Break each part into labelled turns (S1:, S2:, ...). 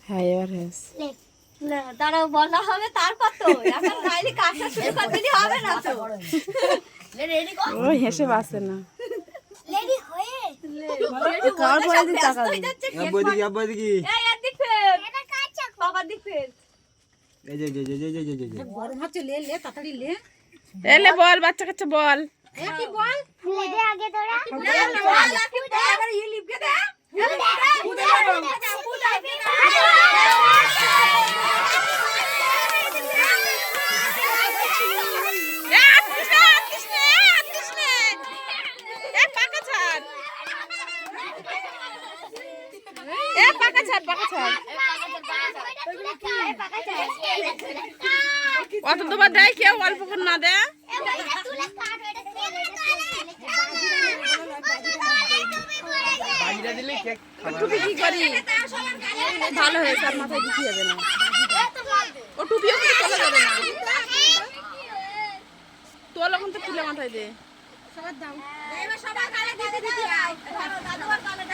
S1: হ্যাঁ এবার হয়েছে।
S2: তারা বলা হবে তারপর তো এখন গাইলে কাজটা শুরু করে দিলে হবে না তো। রেডি কর।
S1: ও হেসে বাঁচে না।
S2: রেডি হয়ে
S1: খাওয়ার পরে দিয়ে তাকাবি।
S3: আব্বা দেখি আব্বা দেখি
S2: এই এদিক ফের এটা কাঁচা বাবা দিক ফের
S3: এই যে
S4: গরম হচ্ছে, লে লে তাড়াতাড়ি লে।
S1: এলে বল বাচ্চা কাচ্চা বল।
S4: কি বল?
S2: ফুলে দে আগে তোরা এবার ই লিপকে দে
S1: অত তোমার দেয় কেউ অল্প করে না দেয়। টুপি কি করি ভালো হয়েছে আর মাথায় দিতে হবে না। ও টুপিও কিন্তু তোলা যাবে না, তোল এখন তো তুলে মাথায় দে।
S4: সবার দাও।
S2: সবার গালে দিতে দিতে আয় দাদুর গালে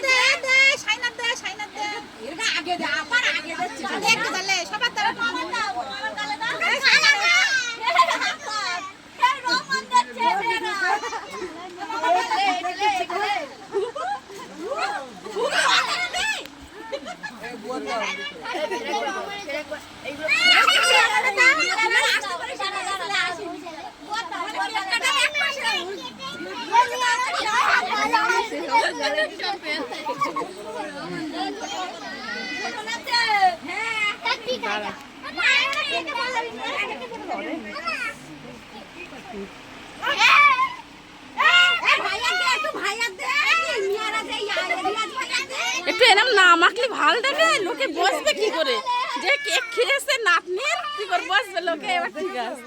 S4: দে দে সাইনাত দে সাইনাত দে। এরটা আগে দে, আবার আগে দে। একটু দলে সবার দাও।
S2: আমার গালে দাও এই রোমান যাচ্ছে বেরা
S1: একটু এরম না মাখলে ভালো দেবে, লোকে বসবে কি করে? যে কেক খেয়েছে নাতনির কি করে বসবে লোকে? এবার ঠিক আছে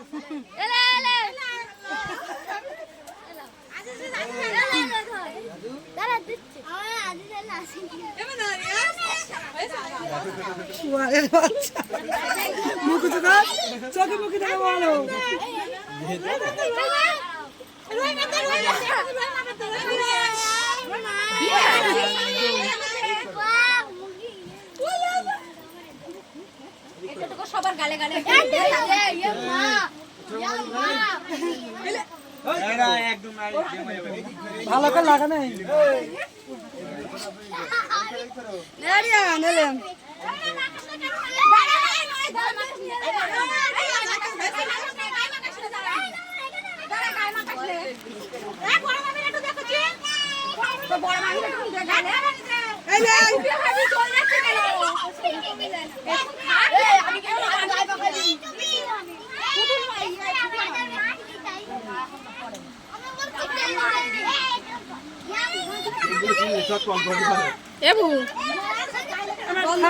S4: চোখে মুখে দেখে বলো।
S2: সবার গালে গালে
S4: ভালো করে লাগা নাই।
S1: এবু
S4: বন্ধ